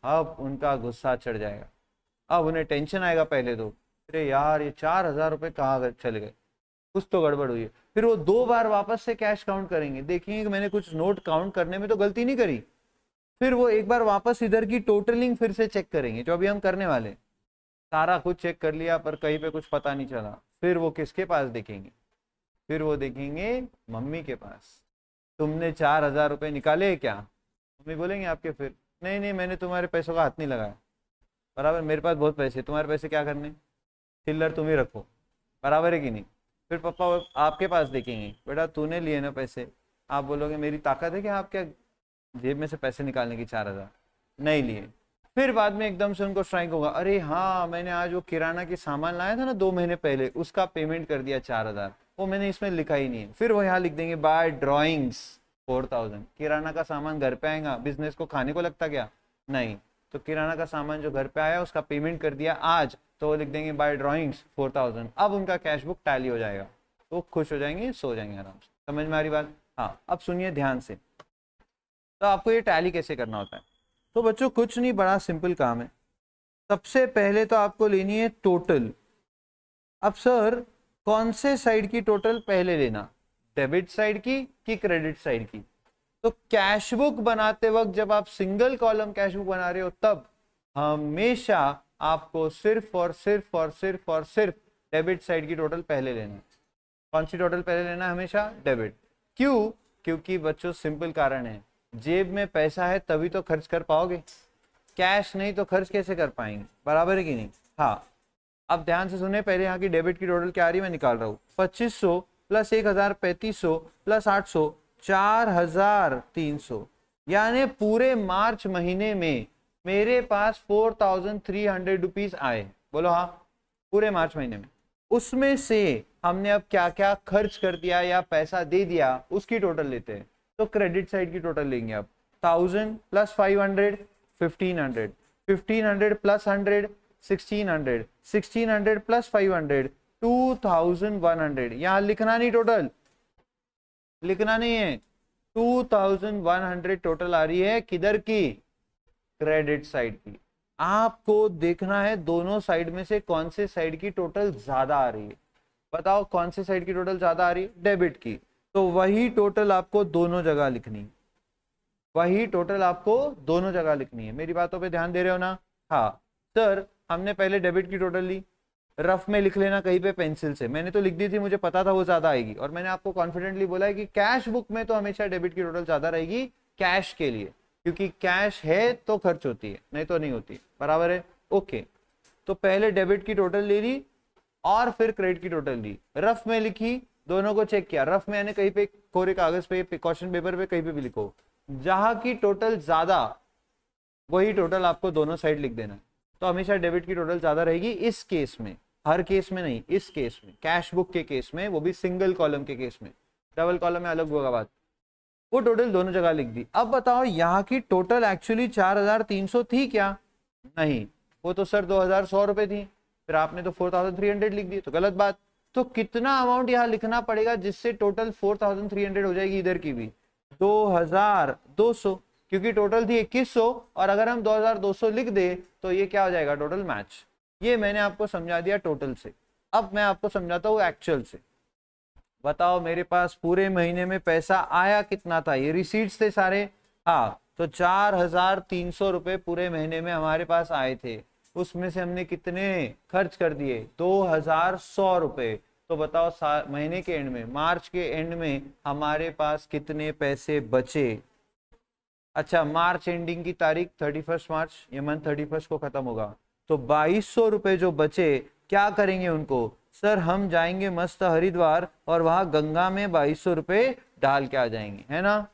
अब उनका गुस्सा चढ़ जाएगा। अब उन्हें टेंशन आएगा पहले तो, अरे यार ये 4,000 रुपये कहाँ चले गए, कुछ तो गड़बड़ हुई है। फिर वो 2 बार वापस से कैश काउंट करेंगे, देखेंगे कि मैंने कुछ नोट काउंट करने में तो गलती नहीं करी। फिर वो एक बार वापस इधर की टोटलिंग फिर से चेक करेंगे, जो अभी हम करने वाले। सारा कुछ चेक कर लिया पर कहीं पे कुछ पता नहीं चला, फिर वो किसके पास देखेंगे, फिर वो देखेंगे मम्मी के पास। तुमने 4,000 रुपये निकाले क्या, मम्मी बोलेंगे आपके, फिर नहीं नहीं मैंने तुम्हारे पैसों का हाथ नहीं लगाया। बराबर, मेरे पास बहुत पैसे, तुम्हारे पैसे क्या करने, चिल्लर तुम ही रखो, बराबर है कि नहीं। फिर पापा आपके पास देखेंगे, बेटा तूने लिए ना पैसे, आप बोलोगे मेरी ताकत है कि आप क्या जेब में से पैसे निकालने की, 4,000 नहीं लिए। फिर बाद में एकदम से उनको स्ट्राइक होगा, अरे हाँ मैंने आज वो किराना की सामान लाया था ना 2 महीने पहले, उसका पेमेंट कर दिया 4,000, वो मैंने इसमें लिखा ही नहीं है। फिर वो यहाँ लिख देंगे बाय ड्रॉइंग्स 4,000। किराना का सामान घर पे आएगा, बिजनेस को खाने को लगता क्या, नहीं। तो किराना का सामान जो घर पे आया उसका पेमेंट कर दिया आज, तो वो लिख देंगे बाय ड्रॉइंग्स 4,000। अब उनका कैश बुक टैली हो जाएगा, तो खुश हो जाएंगे, सो जाएंगे आराम से। समझ में आ रही बात। हाँ अब सुनिए ध्यान से, तो आपको ये टैली कैसे करना होता है। तो बच्चों कुछ नहीं, बड़ा सिंपल काम है। सबसे पहले तो आपको लेनी है टोटल। अब सर कौन से साइड की टोटल पहले लेना, डेबिट साइड की कि क्रेडिट साइड की। तो कैश बुक बनाते वक्त जब आप सिंगल कॉलम कैश बुक बना रहे हो तब हमेशा आपको सिर्फ और सिर्फ और सिर्फ और सिर्फ डेबिट साइड की टोटल पहले लेना है। कौन सी टोटल पहले लेना है? हमेशा डेबिट। क्यों? क्योंकि बच्चों सिंपल कारण है, जेब में पैसा है तभी तो खर्च कर पाओगे, कैश नहीं तो खर्च कैसे कर पाएंगे, बराबर है कि नहीं। हाँ, अब ध्यान से सुने, पहले यहाँ की डेबिट की टोटल क्या आ रही है मैं निकाल रहा हूँ। 2500 प्लस 1000 3500 प्लस 800 4300, यानी पूरे मार्च महीने में मेरे पास 4300 रुपीज आए। बोलो हाँ, पूरे मार्च महीने में। उसमें से हमने अब क्या क्या खर्च कर दिया या पैसा दे दिया उसकी टोटल लेते हैं। तो क्रेडिट साइड की टोटल लेंगे अब। 1000 प्लस 500 1500, 1500 प्लस 100 1600, 1600 प्लस 500 2100। यहां लिखना नहीं, टोटल लिखना नहीं है। 2100 टोटल आ रही है किधर की? क्रेडिट साइड की। आपको देखना है दोनों साइड में से कौन से साइड की टोटल ज्यादा आ रही है। बताओ कौन से साइड की टोटल ज्यादा आ रही है? डेबिट की। तो वही टोटल आपको दोनों जगह लिखनी, वही टोटल आपको दोनों जगह लिखनी है। मेरी बातों पे ध्यान दे रहे हो ना? हाँ सर, हमने पहले डेबिट की टोटल ली, रफ में लिख लेना कहीं पे पेंसिल से। मैंने तो लिख दी थी, मुझे पता था वो ज्यादा आएगी, और मैंने आपको कॉन्फिडेंटली बोला है कि कैश बुक में तो हमेशा डेबिट की टोटल ज्यादा रहेगी कैश के लिए, क्योंकि कैश है तो खर्च होती है, नहीं तो नहीं होती, बराबर है। ओके, तो पहले डेबिट की टोटल ले ली और फिर क्रेडिट की टोटल ली, रफ में लिखी, दोनों को चेक किया। रफ में यानी कहीं पे कोरे कागज पे, क्वेश्चन पेपर पे, कहीं पे भी लिखो, जहां की टोटल ज्यादा वही टोटल आपको दोनों साइड लिख देना। तो हमेशा डेबिट की टोटल ज्यादा रहेगी इस केस में, हर केस में नहीं, इस केस में, कैश बुक के केस में, वो भी सिंगल कॉलम के केस में। डबल कॉलम में अलग होगा बात। वो टोटल दोनों जगह लिख दी। अब बताओ यहाँ की टोटल एक्चुअली 4300 थी क्या? नहीं, वो तो सर 2100 रुपए थी, फिर आपने तो 4300 लिख दी, तो गलत बात। तो कितना अमाउंट यहाँ लिखना पड़ेगा जिससे टोटल 4300 हो जाएगी? इधर की भी 2200, क्योंकि टोटल थी 2100, और अगर हम 2200 लिख दे तो ये क्या हो जाएगा? Total match. ये मैंने आपको समझा दिया टोटल से। अब मैं आपको समझाता हूँ एक्चुअल से। बताओ मेरे पास पूरे महीने में पैसा आया कितना था? ये रिसीट्स थे सारे। हाँ, तो 4300 रुपए पूरे महीने में हमारे पास आए थे। उसमें से हमने कितने खर्च कर दिए? 2100 रुपए। तो बताओ महीने के एंड में, मार्च के एंड में हमारे पास कितने पैसे बचे? अच्छा, मार्च एंडिंग की तारीख 31 मार्च, ये मंथ 31 को खत्म होगा। तो 2200 रुपए जो बचे, क्या करेंगे उनको? सर हम जाएंगे मस्त हरिद्वार और वहां गंगा में 2200 रुपए डाल के आ जाएंगे, है ना?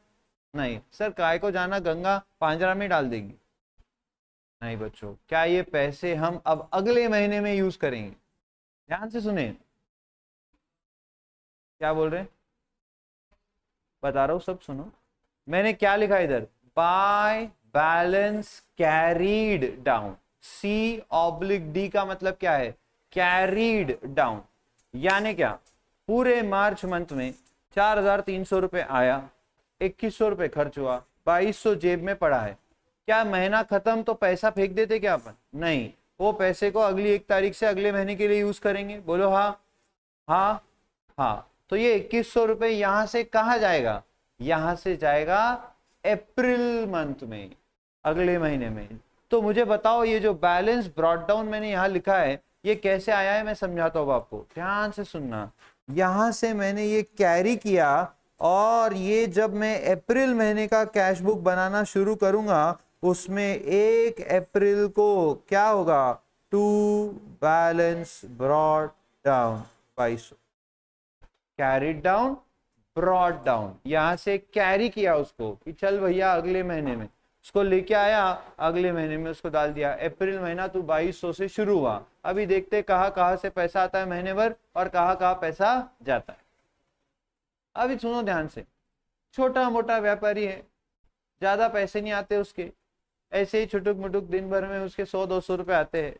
नहीं सर, काय को जाना, गंगा पांजरा में डाल देंगे। नहीं बच्चों, क्या ये पैसे हम अब अगले महीने में यूज करेंगे? ध्यान से सुने, क्या बोल रहे हैं, बता रहा हूं, सब सुनो। मैंने क्या लिखा इधर? By balance carried down. C/D का मतलब क्या है? Carried down. यानी क्या? पूरे मार्च मंथ में 4300 रुपए आया, 2100 रुपए खर्च हुआ, 2200 जेब में पड़ा है। क्या महीना खत्म तो पैसा फेंक देते क्या अपन? नहीं, वो पैसे को अगली 1 तारीख से अगले महीने के लिए यूज करेंगे। बोलो हाँ। हाँ हाँ, तो ये 2100 रुपए यहां से कहा जाएगा? यहां से जाएगा अप्रैल मंथ में, अगले महीने में। तो मुझे बताओ, ये जो बैलेंस ब्रॉट डाउन मैंने यहाँ लिखा है, ये कैसे आया है? मैं समझाता हूँ आपको, ध्यान से सुनना। यहां से मैंने ये कैरी किया, और ये जब मैं अप्रैल महीने का कैश बुक बनाना शुरू करूंगा, उसमें 1 अप्रैल को क्या होगा? To balance brought down 2200, carried down, brought down. यहां से कैरी किया उसको कि चल भैया अगले महीने में, उसको लेके आया, अगले महीने में उसको डाल दिया। अप्रैल महीना तो 2200 से शुरू हुआ। अभी देखते कहाँ से पैसा आता है महीने भर, और कहाँ पैसा जाता है। अभी सुनो ध्यान से, छोटा मोटा व्यापारी है, ज्यादा पैसे नहीं आते उसके, ऐसे ही छुटुक मुटुक दिन भर में उसके 100-200 रुपए आते हैं,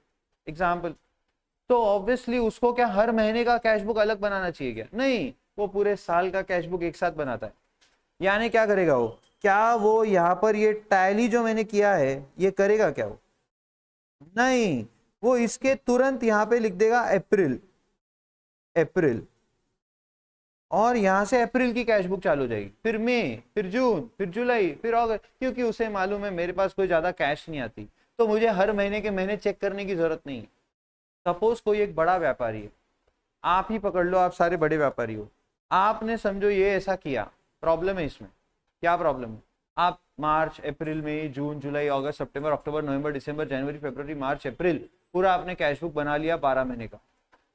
एग्जाम्पल। तो ऑब्वियसली उसको क्या हर महीने का कैश बुक अलग बनाना चाहिए क्या? नहीं, वो पूरे साल का कैश बुक एक साथ बनाता है। यानी क्या करेगा वो? क्या वो यहाँ पर ये टैली जो मैंने किया है ये करेगा क्या वो? नहीं, वो इसके तुरंत यहाँ पे लिख देगा अप्रैल। अप्रैल, और यहां से अप्रैल की कैश बुक चालू हो जाएगी, फिर मई, फिर जून, फिर जुलाई, फिर अगस्त, क्योंकि उसे मालूम है मेरे पास कोई ज्यादा कैश नहीं आती, तो मुझे हर महीने के महीने चेक करने की जरूरत नहीं है। सपोज कोई एक बड़ा व्यापारी है, आप ही पकड़ लो, आप सारे बड़े व्यापारी हो, आपने समझो ये ऐसा किया, प्रॉब्लम है इसमें, क्या प्रॉब्लम है? आप मार्च, अप्रैल, मई, जून, जुलाई, अगस्त, सितंबर, अक्टूबर, नवंबर, दिसंबर, जनवरी, फरवरी, मार्च, अप्रैल, पूरा आपने कैश बुक बना लिया 12 महीने का।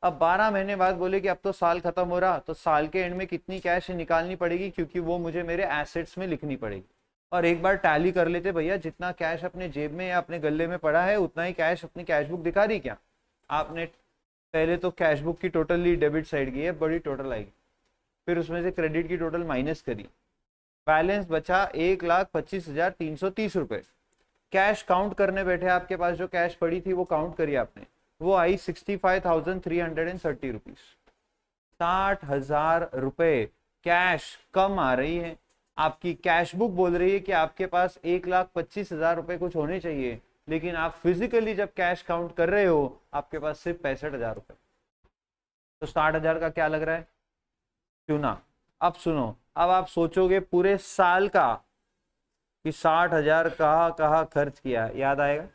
अब 12 महीने बाद बोले कि अब तो साल खत्म हो रहा, तो साल के एंड में कितनी कैश निकालनी पड़ेगी, क्योंकि वो मुझे मेरे एसेट्स में लिखनी पड़ेगी। और एक बार टैली कर लेते भैया, जितना कैश अपने जेब में या अपने गले में पड़ा है उतना ही कैश अपनी कैश बुक दिखा रही क्या? आपने पहले तो कैश बुक की टोटली डेबिट साइड की है, बड़ी टोटल आएगी, फिर उसमें से क्रेडिट की टोटल माइनस करी, बैलेंस बचा 1,25,330 रुपए। कैश काउंट करने बैठे, आपके पास जो कैश पड़ी थी वो काउंट करी आपने, वो आई 65,330 रुपीज। 60,000 रुपए कैश कम आ रही है। आपकी कैश बुक बोल रही है कि आपके पास 1,25,000 रुपए कुछ होने चाहिए, लेकिन आप फिजिकली जब कैश काउंट कर रहे हो आपके पास सिर्फ 65,000 रुपए। तो 60,000 का क्या लग रहा है? चुना। अब सुनो, अब आप सोचोगे पूरे साल का कि 60,000 कहाँ कहाँ खर्च किया, याद आएगा?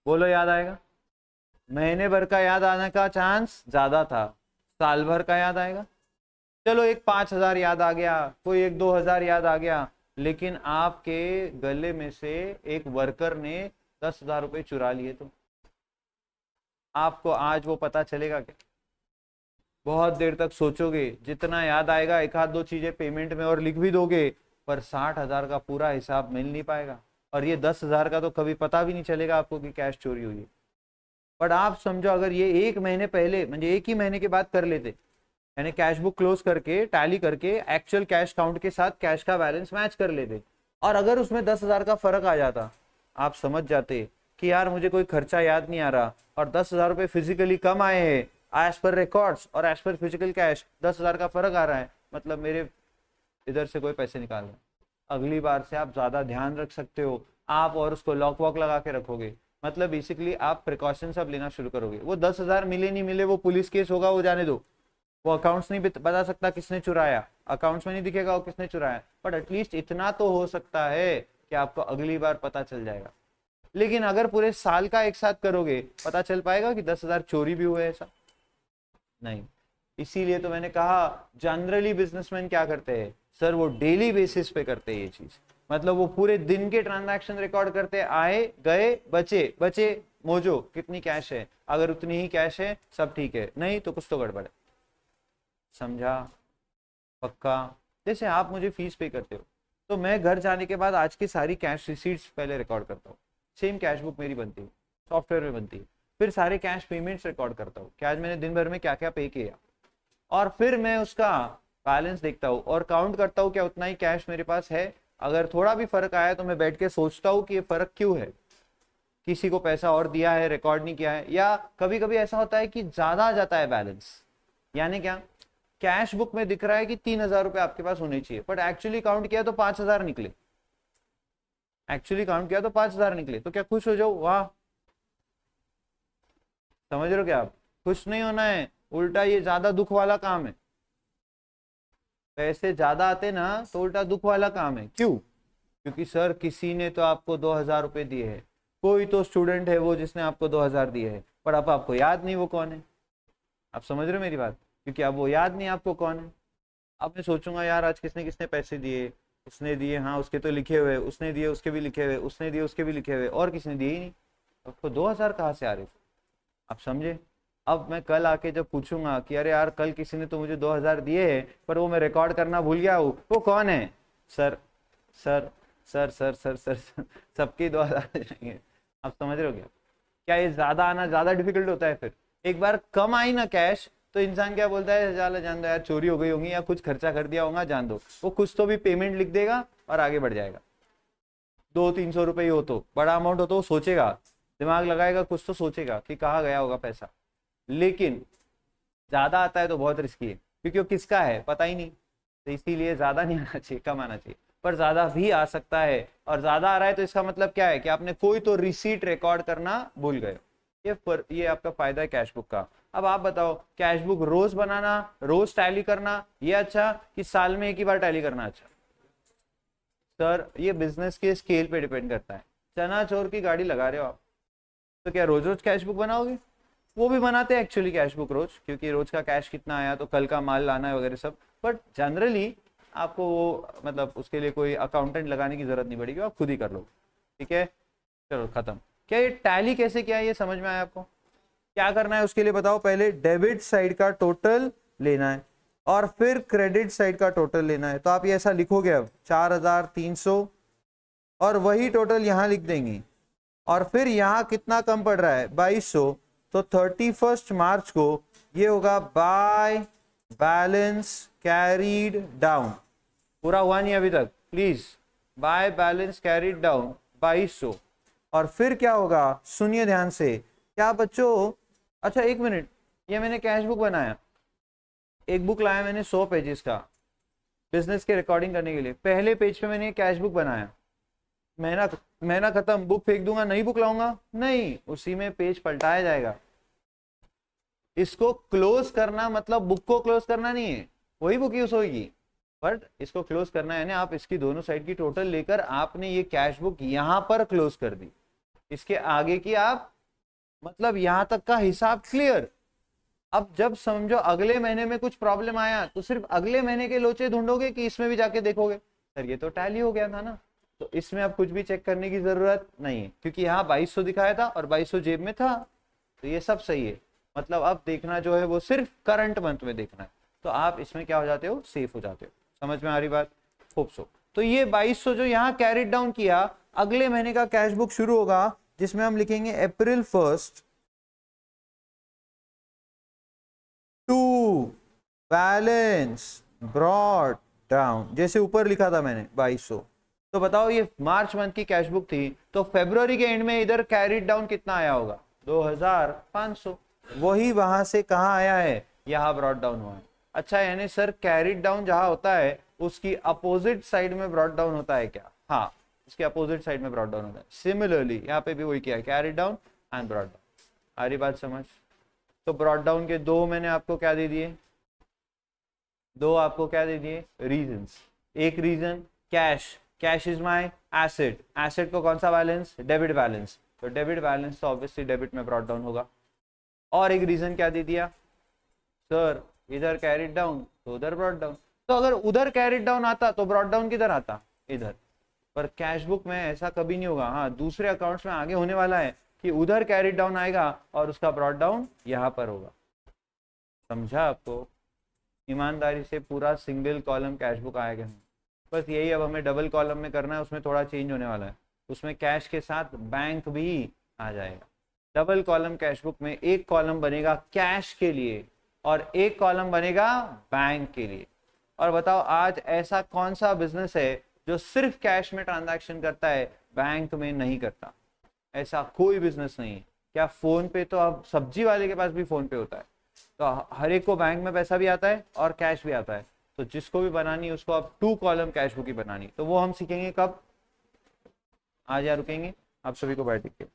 बोलो, याद आएगा? महीने भर का याद आने का चांस ज्यादा था, साल भर का याद आएगा? चलो एक 5,000 याद आ गया, कोई एक 2,000 याद आ गया, लेकिन आपके गले में से एक वर्कर ने 10,000 रुपए चुरा लिए, तो आपको आज वो पता चलेगा क्या? बहुत देर तक सोचोगे, जितना याद आएगा एक आध दो चीजें पेमेंट में और लिख भी दोगे, पर 60,000 का पूरा हिसाब मिल नहीं पाएगा। और ये 10,000 का तो कभी पता भी नहीं चलेगा आपको कि कैश चोरी हुई है। बट आप समझो, अगर ये एक महीने पहले, म्हणजे एक ही महीने के बाद कर लेते, यानी कैश बुक क्लोज करके टैली करके एक्चुअल कैश काउंट के साथ कैश का बैलेंस मैच कर लेते, और अगर उसमें 10,000 का फर्क आ जाता, आप समझ जाते कि यार मुझे कोई खर्चा याद नहीं आ रहा और 10,000 रुपए फिजिकली कम आए हैं एज पर रिकॉर्ड्स और एज पर फिजिकल कैश 10,000 का फर्क आ रहा है, मतलब मेरे इधर से कोई पैसे निकाल रहे। अगली बार से आप ज्यादा ध्यान रख सकते हो, आप और उसको लॉक वॉक लगा के रखोगे, मतलब बेसिकली आप प्रिकॉशंस अब लेना शुरू करोगे। वो 10,000 मिले नहीं मिले वो पुलिस केस होगा, वो जाने दो, वो अकाउंट्स नहीं बता सकता किसने चुराया, अकाउंट्स में नहीं दिखेगा वो किसने चुराया, बट एटलीस्ट इतना तो हो सकता है कि आपको अगली बार पता चल जाएगा। लेकिन अगर पूरे साल का एक साथ करोगे, पता चल पाएगा कि 10,000 चोरी भी हुए? ऐसा नहीं। इसीलिए तो मैंने कहा जनरली बिजनेसमैन क्या करते हैं सर, वो डेली बेसिस पे करते हैं ये चीज, मतलब वो पूरे दिन के ट्रांजैक्शन रिकॉर्ड करते, आए गए, बचे बचे मोजो कितनी कैश है, अगर उतनी ही कैश है सब ठीक है, नहीं तो कुछ तो गड़बड़ है। समझा? पक्का? जैसे आप मुझे फीस पे करते हो, तो मैं घर जाने के बाद आज की सारी कैश रिसीट्स पहले रिकॉर्ड करता हूँ, सेम कैश बुक मेरी बनती है, सॉफ्टवेयर में बनती है, फिर सारे कैश पेमेंट्स रिकॉर्ड करता हूँ कि आज मैंने दिन भर में क्या क्या पे किया, और फिर मैं उसका बैलेंस देखता हूँ और काउंट करता हूँ क्या उतना ही कैश मेरे पास है। अगर थोड़ा भी फर्क आया तो मैं बैठ के सोचता हूँ कि ये फर्क क्यों है, किसी को पैसा और दिया है रिकॉर्ड नहीं किया है, या कभी कभी ऐसा होता है कि ज्यादा आ जाता है बैलेंस, यानी क्या कैश बुक में दिख रहा है कि 3,000 रुपए आपके पास होने चाहिए, बट एक्चुअली काउंट किया तो 5,000 निकले, एक्चुअली काउंट किया तो 5,000 निकले, तो क्या खुश हो जाओ? वाह, समझ रहे हो क्या आप? खुश नहीं होना है, उल्टा ये ज्यादा दुख वाला काम है। पैसे ज्यादा आते ना तो उल्टा दुख वाला काम है। क्यों? क्योंकि सर किसी ने तो आपको 2,000 रुपए दिए हैं, कोई तो स्टूडेंट है वो जिसने आपको 2,000 दिए है, पर अब आपको याद नहीं वो कौन है। आप समझ रहे हो मेरी बात? क्योंकि अब वो याद नहीं आपको कौन है। अब मैं सोचूंगा यार आज किसने किसने पैसे दिए, उसने दिए, हाँ उसके तो लिखे हुए, उसने दिए उसके भी लिखे हुए, उसने दिए उसके भी लिखे हुए, और किसने दिए ही नहीं, आपको 2,000 कहाँ से आ रहे थे? आप समझे? अब मैं कल आके जब पूछूंगा कि अरे यार कल किसी ने तो मुझे 2,000 दिए है पर वो मैं रिकॉर्ड करना भूल गया हूँ, वो कौन है? Sir sir sir sir sir sir, sir सबके 2,000 जाएंगे। आप समझ रहे हो क्या? क्या ये ज्यादा आना ज्यादा डिफिकल्ट होता है? फिर एक बार कम आई ना कैश तो इंसान क्या बोलता है, चलो जान दो यार, चोरी हो गई होगी या कुछ खर्चा कर दिया होगा, जान दो, वो कुछ तो भी पेमेंट लिख देगा और आगे बढ़ जाएगा। 200-300 रुपए ही हो तो बड़ा अमाउंट हो तो सोचेगा, दिमाग लगाएगा, कुछ तो सोचेगा कि कहाँ गया होगा पैसा। लेकिन ज्यादा आता है तो बहुत रिस्की है, क्योंकि वो किसका है पता ही नहीं, तो इसीलिए ज्यादा नहीं आना चाहिए, कम आना चाहिए। पर ज्यादा भी आ सकता है, और ज्यादा आ रहा है तो इसका मतलब क्या है कि आपने कोई तो रिसीट रिकॉर्ड करना भूल गए। ये आपका फायदा है कैश बुक का। अब आप बताओ कैश बुक रोज बनाना, रोज टैली करना ये अच्छा कि साल में एक ही बार टैली करना अच्छा? सर ये बिजनेस के स्केल पे डिपेंड करता है। चना चोर की गाड़ी लगा रहे हो आप, तो क्या रोज रोज कैश बुक बनाओगे? वो भी बनाते हैं एक्चुअली कैश बुक रोज, क्योंकि रोज का कैश कितना आया तो कल का माल लाना है वगैरह सब, बट जनरली आपको वो मतलब उसके लिए कोई अकाउंटेंट लगाने की जरूरत नहीं पड़ेगी, आप खुद ही कर लो। ठीक है, चलो खत्म। क्या ये टैली कैसे किया है ये समझ में आया आपको? क्या करना है उसके लिए बताओ? पहले डेबिट साइड का टोटल लेना है और फिर क्रेडिट साइड का टोटल लेना है। तो आप ये ऐसा लिखोगे अब 4300 और वही टोटल यहाँ लिख देंगे, और फिर यहाँ कितना कम पड़ रहा है 2200, तो 31 मार्च को ये होगा बाय बैलेंस कैरीड डाउन। पूरा हुआ नहीं अभी तक, please. By balance carried down 2200, और फिर क्या होगा सुनिए ध्यान से। क्या बच्चों, अच्छा एक मिनट, ये मैंने कैश बुक बनाया, एक बुक लाया मैंने 100 पेजेस का बिजनेस के रिकॉर्डिंग करने के लिए। पहले पेज पे मैंने कैश बुक बनाया, महीना खत्म, बुक फेंक दूंगा, नई बुक लाऊंगा? नहीं, उसी में पेज पलटाया जाएगा। इसको क्लोज करना मतलब बुक को क्लोज करना नहीं है, वही बुक यूज होगी, बट इसको क्लोज करना है ना, आप इसकी दोनों साइड की टोटल लेकर आपने ये कैश बुक यहां पर क्लोज कर दी। इसके आगे की आप मतलब यहां तक का हिसाब क्लियर। अब जब समझो अगले महीने में कुछ प्रॉब्लम आया तो सिर्फ अगले महीने के लोचे ढूंढोगे कि इसमें भी जाके देखोगे सर ये तो टैली हो गया था ना, तो इसमें अब कुछ भी चेक करने की जरूरत नहीं है, क्योंकि यहाँ 2200 दिखाया था और 2200 जेब में था, तो ये सब सही है। मतलब अब देखना जो है वो सिर्फ करंट मंथ में देखना है, तो आप इसमें क्या हो जाते हो, सेफ हो जाते हो। समझ में आ रही बात? Hope so. तो ये 2200 जो यहाँ कैरिड डाउन किया, अगले महीने का कैश बुक शुरू होगा जिसमें हम लिखेंगे April 1st to balance brought down, जैसे ऊपर लिखा था मैंने 2200। तो बताओ ये मार्च मंथ की कैश बुक थी, तो फरवरी के एंड में इधर कैरिड डाउन कितना आया होगा? 2500। वही वहां से कहाँ आया है, यहाँ ब्रॉट डाउन हुआ है। अच्छा, यानी सर कैरिड डाउन जहां होता है उसकी अपोजिट साइड में ब्रॉट डाउन होता है क्या? हाँ, इसके अपोजिट साइड में ब्रॉट डाउन होता है। सिमिलरली यहाँ पे भी वही किया है, carried down and brought down. आ रही बात समझ? तो ब्रॉट डाउन के दो मैंने आपको क्या दे दिए, दो आपको क्या दे दिए रीजंस। एक reason cash, cash is my asset, asset को कौन सा बैलेंस, डेबिट बैलेंस, तो डेबिट बैलेंस तो ऑब्वियसली डेबिट में ब्रॉट डाउन होगा। और एक रीजन क्या दे दिया सर, इधर कैरिड डाउन तो उधर ब्रॉट डाउन, तो अगर उधर कैरिड डाउन आता तो ब्रॉट डाउन किधर आता, इधर। पर कैश बुक में ऐसा कभी नहीं होगा। हाँ, दूसरे अकाउंट्स में आगे होने वाला है कि उधर कैरिड डाउन आएगा और उसका ब्रॉट डाउन यहाँ पर होगा। समझा आपको? ईमानदारी से पूरा सिंगल कॉलम कैश बुक आएगा, बस यही अब हमें डबल कॉलम में करना है, उसमें थोड़ा चेंज होने वाला है, उसमें कैश के साथ बैंक भी आ जाएगा। डबल कॉलम कैश बुक में एक कॉलम बनेगा कैश के लिए और एक कॉलम बनेगा बैंक के लिए। और बताओ आज ऐसा कौन सा बिजनेस है जो सिर्फ कैश में ट्रांजैक्शन करता है, बैंक में नहीं करता? ऐसा कोई बिजनेस नहीं है। क्या फोन पे, तो अब सब्जी वाले के पास भी फोन पे होता है, तो हर एक को बैंक में पैसा भी आता है और कैश भी आता है, तो जिसको भी बनानी है उसको अब 2 कॉलम कैश बुक ही बनानी, तो वो हम सीखेंगे कब? आज या रुकेंगे? आप सभी को बैठ के